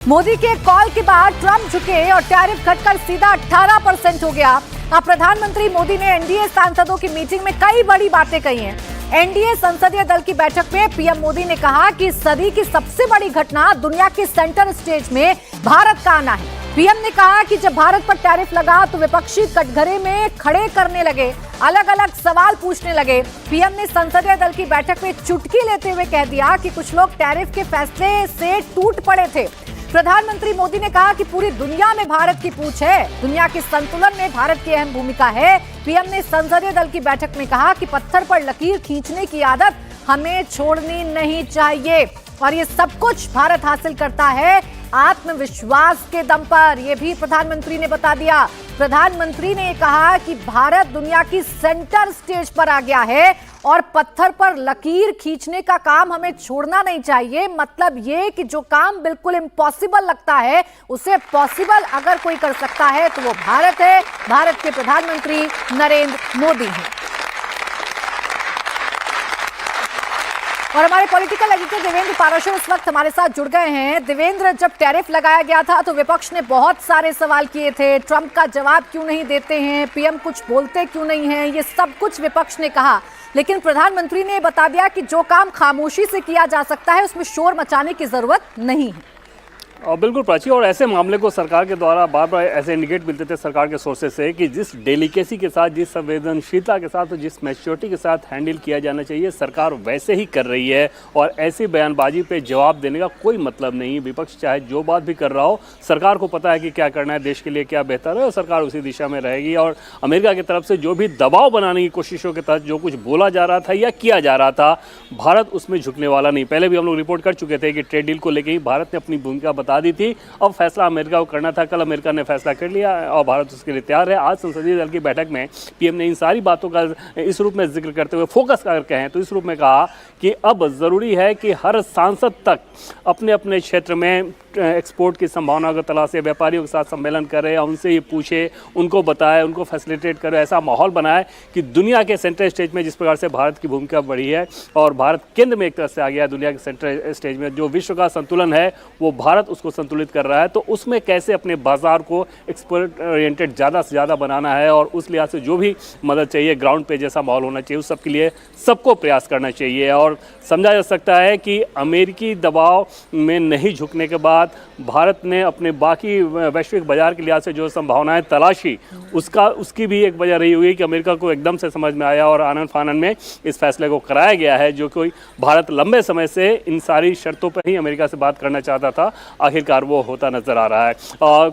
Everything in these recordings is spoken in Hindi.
मोदी के कॉल के बाद ट्रंप झुके और टैरिफ घटकर सीधा 18% हो गया। अब प्रधानमंत्री मोदी ने एनडीए सांसदों की मीटिंग में कई बड़ी बातें कही हैं। एनडीए संसदीय दल की बैठक में पीएम मोदी ने कहा कि सदी की सबसे बड़ी घटना दुनिया के सेंटर स्टेज में भारत का आना है। पीएम ने कहा कि जब भारत पर टैरिफ लगा तो विपक्षी कटघरे में खड़े करने लगे, अलग अलग सवाल पूछने लगे। पीएम ने संसदीय दल की बैठक में चुटकी लेते हुए कह दिया कि कुछ लोग टैरिफ के फैसले से टूट पड़े थे। प्रधानमंत्री मोदी ने कहा कि पूरी दुनिया में भारत की पूछ है, दुनिया के संतुलन में भारत की अहम भूमिका है। पीएम ने संसदीय दल की बैठक में कहा कि पत्थर पर लकीर खींचने की आदत हमें छोड़नी नहीं चाहिए और ये सब कुछ भारत हासिल करता है आत्मविश्वास के दम पर। यह भी प्रधानमंत्री ने बता दिया। प्रधानमंत्री ने कहा कि भारत दुनिया की सेंटर स्टेज पर आ गया है और पत्थर पर लकीर खींचने का काम हमें छोड़ना नहीं चाहिए। मतलब ये कि जो काम बिल्कुल इम्पॉसिबल लगता है उसे पॉसिबल अगर कोई कर सकता है तो वो भारत है। भारत के प्रधानमंत्री नरेंद्र मोदी हैं। और हमारे पॉलिटिकल एडिटर देवेंद्र पाराशर इस वक्त हमारे साथ जुड़ गए हैं। देवेंद्र, जब टैरिफ लगाया गया था तो विपक्ष ने बहुत सारे सवाल किए थे। ट्रंप का जवाब क्यों नहीं देते हैं, पीएम कुछ बोलते क्यों नहीं हैं, ये सब कुछ विपक्ष ने कहा। लेकिन प्रधानमंत्री ने बता दिया कि जो काम खामोशी से किया जा सकता है उसमें शोर मचाने की जरूरत नहीं है। और बिल्कुल प्राची, और ऐसे मामले को सरकार के द्वारा बार बार ऐसे इंडिकेट मिलते थे सरकार के सोर्सेज से कि जिस डेलिकेसी के साथ, जिस संवेदनशीलता के साथ और जिस मैच्योरिटी के साथ हैंडल किया जाना चाहिए सरकार वैसे ही कर रही है। और ऐसी बयानबाजी पे जवाब देने का कोई मतलब नहीं। विपक्ष चाहे जो बात भी कर रहा हो, सरकार को पता है कि क्या करना है, देश के लिए क्या बेहतर है और सरकार उसी दिशा में रहेगी। और अमेरिका की तरफ से जो भी दबाव बनाने की कोशिशों के तहत जो कुछ बोला जा रहा था या किया जा रहा था, भारत उसमें झुकने वाला नहीं। पहले भी हम लोग रिपोर्ट कर चुके थे कि ट्रेड डील को लेकर ही भारत ने अपनी भूमिका बता दी थी। अब फैसला अमेरिका को करना था। कल अमेरिका ने फैसला कर लिया और भारत उसके लिए तैयार है। आज संसदीय दल की बैठक में पीएम ने इन सारी बातों का इस रूप में जिक्र करते हुए फोकस करके हैं तो इस रूप में कहा कि अब जरूरी है कि हर सांसद तक अपने अपने क्षेत्र में एक्सपोर्ट की संभावना को तलाशे, व्यापारियों के साथ सम्मेलन करे, उनसे ये पूछे, उनको बताए, उनको फैसिलिटेट करे, ऐसा माहौल बनाए कि दुनिया के सेंटर स्टेज में जिस प्रकार से भारत की भूमिका बढ़ी है और भारत केंद्र में एक तरह से आ गया है दुनिया के सेंटर स्टेज में, जो विश्व का संतुलन है वो भारत उसको संतुलित कर रहा है। तो उसमें कैसे अपने बाजार को एक्सपोर्ट ओरिएंटेड ज़्यादा से ज़्यादा बनाना है और उस लिहाज से जो भी मदद चाहिए, ग्राउंड पे जैसा माहौल होना चाहिए, उस सब के लिए सबको प्रयास करना चाहिए। और समझा जा सकता है कि अमेरिकी दबाव में नहीं झुकने के बाद भारत ने अपने बाकी वैश्विक बाजार के लिहाज से जो संभावनाएं तलाशी, उसकी भी एक वजह रही हुई कि अमेरिका को एकदम से समझ में आया और आनन फानन में इस फैसले को कराया गया है, जो कोई भारत लंबे समय से इन सारी शर्तों पर ही अमेरिका से बात करना चाहता था। आखिरकार वो होता नजर आ रहा है।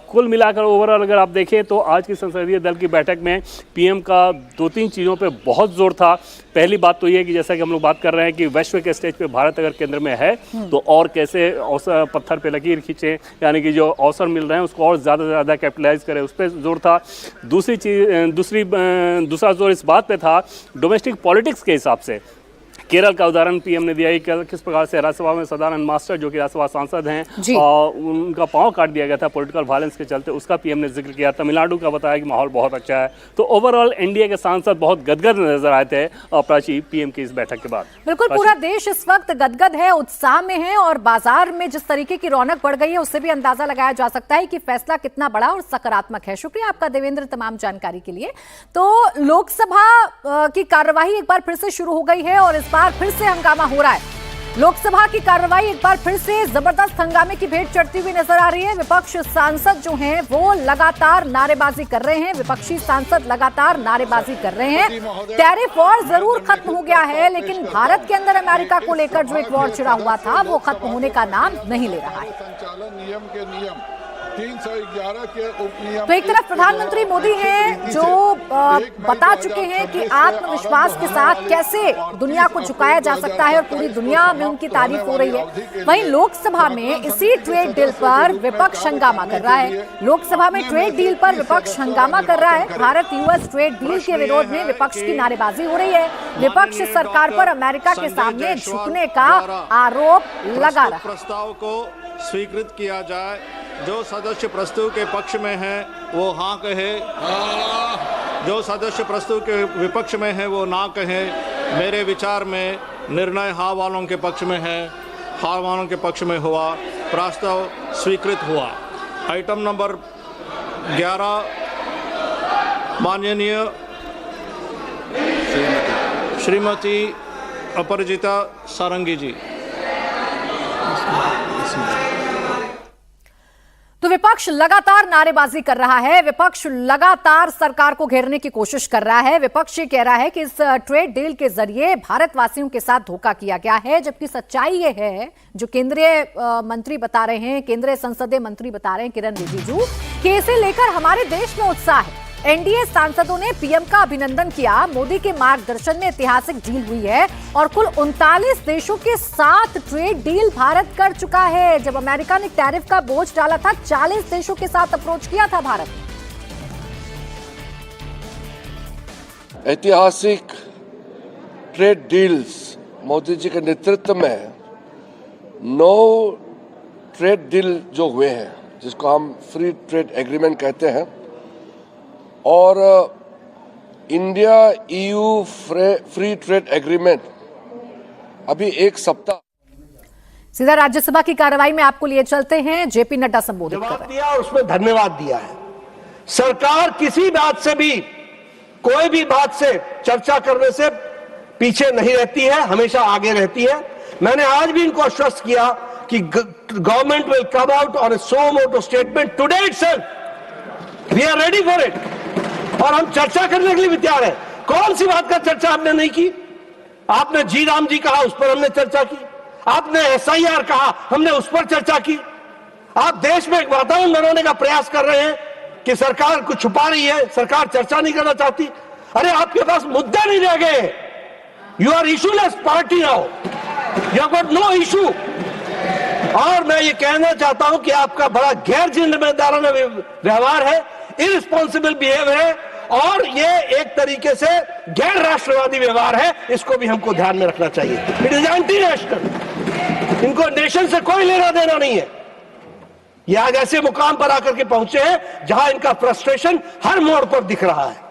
कुल मिलाकर ओवरऑल अगर आप देखें तो आज की संसदीय दल की बैठक में पीएम का 2-3 चीज़ों पर बहुत जोर था। पहली बात तो ये कि जैसा कि हम लोग बात कर रहे हैं कि वैश्विक स्टेज पे भारत अगर केंद्र में है तो और कैसे पत्थर पे लकीर खींचे, यानी कि जो अवसर मिल रहे हैं उसको और ज़्यादा से ज़्यादा कैपिटलाइज करे, उस पर जोर था। दूसरा जोर इस बात पे था डोमेस्टिक पॉलिटिक्स के हिसाब से। केरल का उदाहरण पीएम ने दिया कि किस प्रकार से राज्यसभा में सदानंद मास्टर जो कि राज्यसभा सांसद हैं और उनका पांव काट दिया गया था पॉलिटिकल वायलेंस के चलते, उसका पीएम ने जिक्र किया। तमिलनाडु का बताया कि माहौल बहुत अच्छा है। तो ओवरऑल एनडीए के सांसद बहुत गदगद नजर आए थे प्राची पीएम की इस बैठक के बाद। बिल्कुल, पूरा देश इस वक्त गदगद है, उत्साह में है और बाजार में जिस तरीके की रौनक बढ़ गई है उससे भी अंदाजा लगाया जा सकता है कि फैसला कितना बड़ा और सकारात्मक है। शुक्रिया आपका देवेंद्र तमाम जानकारी के लिए। तो लोकसभा की कार्यवाही एक बार फिर से शुरू हो गई है और इस बार फिर से हंगामा हो रहा है। लोकसभा की कार्रवाई एक बार फिर से जबरदस्त हंगामे की भेंट चढ़ती हुई नजर आ रही है। विपक्ष सांसद जो हैं वो लगातार नारेबाजी कर रहे हैं, विपक्षी सांसद लगातार नारेबाजी कर रहे हैं। टैरिफ वॉर जरूर खत्म हो गया है लेकिन भारत के अंदर अमेरिका को लेकर जो एक वॉर छिड़ा हुआ था वो खत्म होने का नाम नहीं ले रहा है। तो एक तरफ प्रधानमंत्री मोदी हैं जो बता चुके हैं कि आत्मविश्वास के साथ कैसे दुनिया को झुकाया जा सकता है और पूरी दुनिया में उनकी तारीफ हो रही है। वहीं लोकसभा में इसी ट्रेड डील पर विपक्ष हंगामा कर रहा है। लोकसभा में ट्रेड डील पर विपक्ष हंगामा कर रहा है। भारत यूएस ट्रेड डील के विरोध में विपक्ष की नारेबाजी हो रही है। विपक्ष सरकार पर अमेरिका के सामने झुकने का आरोप लगा रहा है। प्रस्ताव को स्वीकृत किया जाए। जो सदस्य प्रस्ताव के पक्ष में है वो हाँ कहे, जो सदस्य प्रस्ताव के विपक्ष में है वो ना कहे। मेरे विचार में निर्णय हाँ वालों के पक्ष में है, हाँ वालों के पक्ष में हुआ। प्रस्ताव स्वीकृत हुआ। आइटम नंबर 11 माननीय श्रीमती अपराजिता सारंगी जी। तो विपक्ष लगातार नारेबाजी कर रहा है, विपक्ष लगातार सरकार को घेरने की कोशिश कर रहा है। विपक्ष ये कह रहा है कि इस ट्रेड डील के जरिए भारतवासियों के साथ धोखा किया गया है, जबकि सच्चाई ये है जो केंद्रीय मंत्री बता रहे हैं, केंद्रीय संसदीय मंत्री बता रहे हैं किरण रिजिजू, कि इसे लेकर हमारे देश में उत्साह है। एनडीए सांसदों ने पीएम का अभिनंदन किया। मोदी के मार्गदर्शन में ऐतिहासिक डील हुई है और कुल 39 देशों के साथ ट्रेड डील भारत कर चुका है। जब अमेरिका ने टैरिफ का बोझ डाला था, 40 देशों के साथ अप्रोच किया था भारत। ऐतिहासिक ट्रेड डील्स मोदी जी के नेतृत्व में 9 ट्रेड डील जो हुए हैं, जिसको हम फ्री ट्रेड एग्रीमेंट कहते हैं, और India EU free trade agreement अभी एक सप्ताह। सीधा राज्यसभा की कार्रवाई में आपको लिए चलते हैं। जेपी नड्डा संबोधित कर रहे हैं। उसमें धन्यवाद दिया है। सरकार किसी बात से भी, कोई भी बात से चर्चा करने से पीछे नहीं रहती है, हमेशा आगे रहती है। मैंने आज भी इनको आश्वस्त किया कि government will come out on a suo moto statement today itself. We are ready for it. और हम चर्चा करने के लिए भी तैयार है। कौन सी बात का चर्चा आपने नहीं की? आपने जी राम जी कहा, उस पर हमने चर्चा की। आपने एसआईआर कहा, हमने उस पर चर्चा की। आप देश में एक वातावरण बनाने का प्रयास कर रहे हैं कि सरकार कुछ छुपा रही है, सरकार चर्चा नहीं करना चाहती। अरे आपके पास मुद्दे नहीं रह गए। You are issueless party now, you have got no issue. और मैं ये कहना चाहता हूं कि आपका बड़ा गैर जिम्मेदाराना व्यवहार है, इररिस्पॉन्सिबल बिहेवियर है, और ये एक तरीके से गैर राष्ट्रवादी व्यवहार है। इसको भी हमको ध्यान में रखना चाहिए। It is anti national. इनको नेशन से कोई लेना देना नहीं है। ये आज ऐसे मुकाम पर आकर के पहुंचे हैं जहां इनका फ्रस्ट्रेशन हर मोड़ पर दिख रहा है।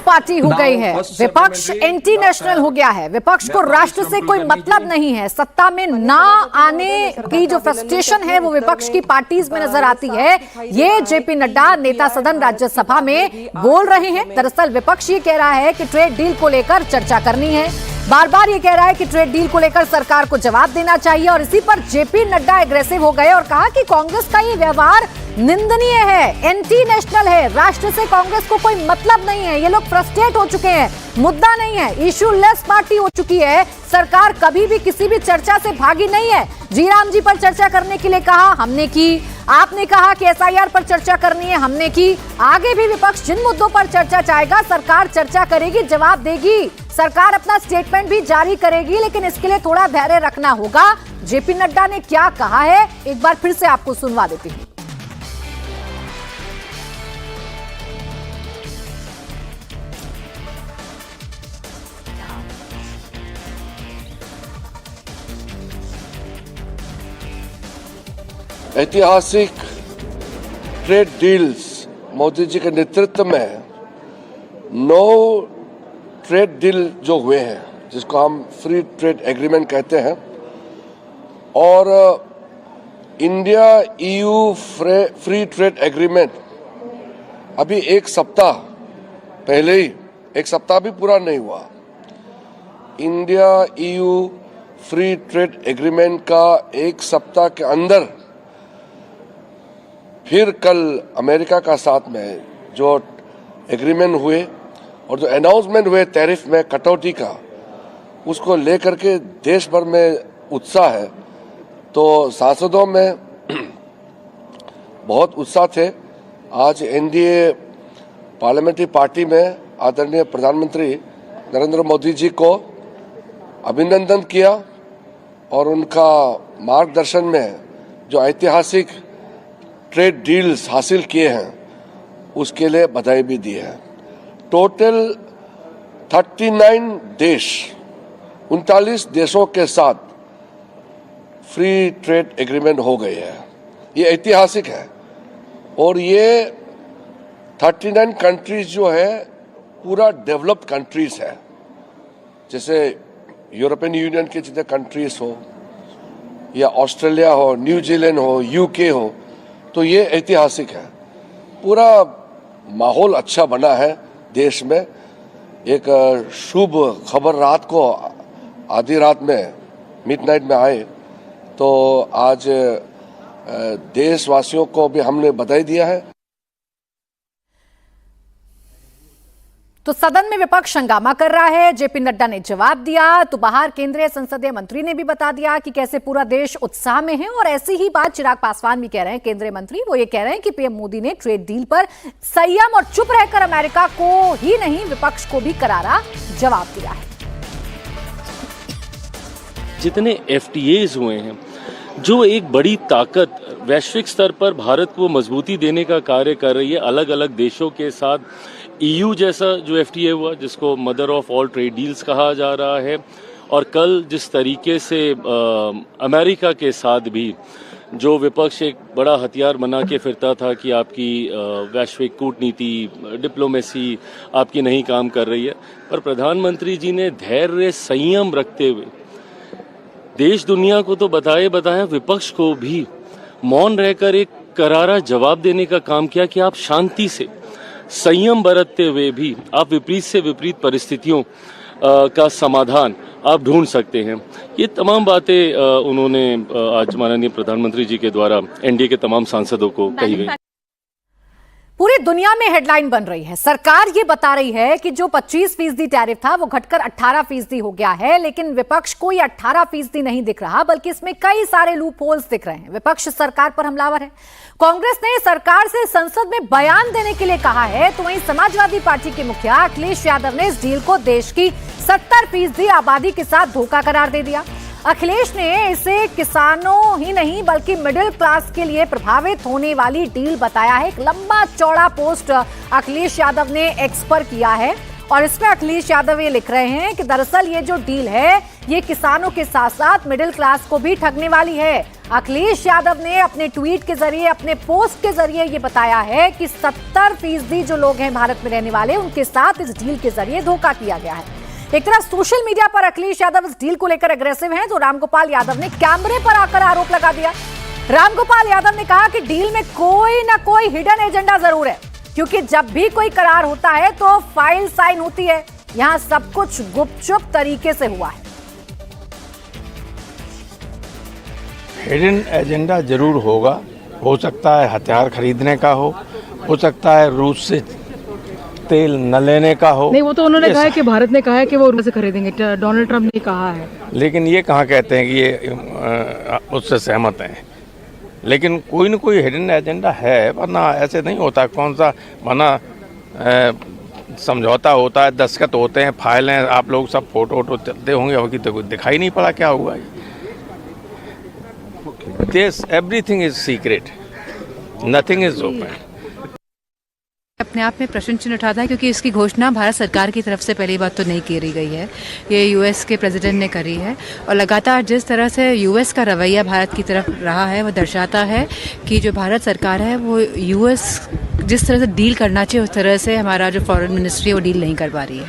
पार्टी हो गई है, विपक्ष एंटी नेशनल हो गया है। विपक्ष को राष्ट्र से कोई मतलब नहीं है। सत्ता में ना आने की जो फ्रस्ट्रेशन है वो विपक्ष की पार्टीज में नजर आती है। ये जेपी नड्डा, नेता सदन राज्यसभा में बोल रहे हैं। दरअसल विपक्ष ये कह रहा है कि ट्रेड डील को लेकर चर्चा करनी है। बार बार ये कह रहा है कि ट्रेड डील को लेकर सरकार को जवाब देना चाहिए, और इसी पर जेपी नड्डा एग्रेसिव हो गए और कहा कि कांग्रेस का ये व्यवहार निंदनीय है, एंटी नेशनल है। राष्ट्र से कांग्रेस को कोई मतलब नहीं है। ये लोग फ्रस्ट्रेट हो चुके हैं, मुद्दा नहीं है, इशू लेस पार्टी हो चुकी है। सरकार कभी भी किसी भी चर्चा से भागी नहीं है। जी राम जी पर चर्चा करने के लिए कहा, हमने की। आपने कहा कि एसआईआर पर चर्चा करनी है, हमने की। आगे भी विपक्ष जिन मुद्दों पर चर्चा चाहेगा, सरकार चर्चा करेगी, जवाब देगी। सरकार अपना स्टेटमेंट भी जारी करेगी, लेकिन इसके लिए थोड़ा धैर्य रखना होगा। जेपी नड्डा ने क्या कहा है, एक बार फिर से आपको सुनवा देती हूँ। ऐतिहासिक ट्रेड डील्स मोदी जी के नेतृत्व में 9 ट्रेड डील जो हुए हैं, जिसको हम फ्री ट्रेड एग्रीमेंट कहते हैं, और India EU free trade agreement अभी एक सप्ताह पहले ही, एक सप्ताह भी पूरा नहीं हुआ, India EU free trade agreement का एक सप्ताह के अंदर फिर कल अमेरिका का साथ में जो एग्रीमेंट हुए और जो अनाउंसमेंट हुए टैरिफ में कटौती का, उसको लेकर के देश भर में उत्साह है। तो सांसदों में बहुत उत्साह थे। आज एनडीए पार्लियामेंट्री पार्टी में आदरणीय प्रधानमंत्री नरेंद्र मोदी जी को अभिनंदन किया और उनका मार्गदर्शन में जो ऐतिहासिक ट्रेड डील्स हासिल किए हैं उसके लिए बधाई भी दी है। टोटल 39 देश, 39 देशों के साथ फ्री ट्रेड एग्रीमेंट हो गए हैं। ये ऐतिहासिक है और ये 39 कंट्रीज जो है पूरा डेवलप्ड कंट्रीज है। जैसे यूरोपियन यूनियन के जितने कंट्रीज हो या ऑस्ट्रेलिया हो, न्यूजीलैंड हो, यूके हो, तो ये ऐतिहासिक है। पूरा माहौल अच्छा बना है देश में। एक शुभ खबर रात को आधी रात में मिडनाइट में आए, तो आज देशवासियों को भी हमने बधाई दिया है। तो सदन में विपक्ष हंगामा कर रहा है, जेपी नड्डा ने जवाब दिया, तो बाहर केंद्रीय संसदीय मंत्री ने भी बता दिया कि कैसे पूरा देश उत्साह में है। और ऐसी ही बात चिराग पासवान भी कह रहे हैं, केंद्रीय मंत्री। वो ये कह रहे हैं कि पीएम मोदी ने ट्रेड डील पर संयम और चुप रहकर अमेरिका को ही नहीं, विपक्ष को भी करारा जवाब दिया है। जितने FTAs हुए हैं, जो एक बड़ी ताकत वैश्विक स्तर पर भारत को मजबूती देने का कार्य कर रही है, अलग अलग देशों के साथ EU जैसा जो FTA हुआ, जिसको mother of all trade deals कहा जा रहा है, और कल जिस तरीके से अमेरिका के साथ भी जो विपक्ष एक बड़ा हथियार बना के फिरता था कि आपकी वैश्विक कूटनीति, डिप्लोमेसी आपकी नहीं काम कर रही है, पर प्रधानमंत्री जी ने धैर्य संयम रखते हुए देश दुनिया को तो बताया, विपक्ष को भी मौन रहकर एक करारा जवाब देने का काम किया कि आप शांति से, संयम बरतते हुए भी आप विपरीत से विपरीत परिस्थितियों का समाधान आप ढूंढ सकते हैं। ये तमाम बातें उन्होंने आज माननीय प्रधानमंत्री जी के द्वारा एनडीए के तमाम सांसदों को कही गई। पूरी दुनिया में हेडलाइन बन रही है। सरकार ये बता रही है कि जो 25% टैरिफ था वो घटकर 18% हो गया है, लेकिन विपक्ष को ये 18% नहीं दिख रहा, बल्कि इसमें कई सारे लूप होल्स दिख रहे हैं। विपक्ष सरकार पर हमलावर है। कांग्रेस ने सरकार से संसद में बयान देने के लिए कहा है, तो वहीं समाजवादी पार्टी के मुखिया अखिलेश यादव ने इस डील को देश की 70% आबादी के साथ धोखा करार दे दिया। अखिलेश ने इसे किसानों ही नहीं बल्कि मिडिल क्लास के लिए प्रभावित होने वाली डील बताया है। एक लंबा चौड़ा पोस्ट अखिलेश यादव ने एक्स पर किया है, और इसमें अखिलेश यादव ये लिख रहे हैं कि दरअसल ये जो डील है ये किसानों के साथ साथ मिडिल क्लास को भी ठगने वाली है। अखिलेश यादव ने अपने ट्वीट के जरिए, अपने पोस्ट के जरिए ये बताया है कि 70% जो लोग हैं भारत में रहने वाले, उनके साथ इस डील के जरिए धोखा किया गया है। एक तरफ सोशल मीडिया पर अखिलेश यादव इस डील को लेकर अग्रेसिव हैं, तो रामगोपाल यादव ने कैमरे पर आकर आरोप लगा दिया। रामगोपाल यादव ने कहा कि डील में कोई ना कोई हिडन एजेंडा जरूर है, क्योंकि जब भी कोई करार होता है तो फाइल साइन होती है, यहां सब कुछ गुपचुप तरीके से हुआ है। हिडन एजेंडा जरूर होगा, हो सकता है हथियार खरीदने का हो सकता है रूस से तेल न लेने का हो। नहीं, वो तो उन्होंने कहा है कि भारत ने कहा है कि वो रूस से खरीदेंगे, डोनाल्ड ट्रंप ने कहा है। लेकिन ये कहाँ कहते हैं कि ये उससे सहमत हैं। लेकिन कोई न कोई हिडन एजेंडा है, वरना ऐसे नहीं होता। कौन सा वरना समझौता होता है, दस्तखत होते हैं, फाइलें, आप लोग सब फोटो चलते होंगे, होगी तो कुछ दिखाई नहीं पड़ा क्या हुआ। This everything is secret, nothing is open. अपने आप में प्रश्न चिन्ह उठाता है, क्योंकि इसकी घोषणा भारत सरकार की तरफ से पहली बात तो नहीं की गई है, ये यूएस के प्रेसिडेंट ने करी है। और लगातार जिस तरह से यूएस का रवैया भारत की तरफ रहा है, वो दर्शाता है कि जो भारत सरकार है वो यूएस जिस तरह से डील करना चाहिए उस तरह से हमारा जो फॉरेन मिनिस्ट्री है वो डील नहीं कर पा रही है।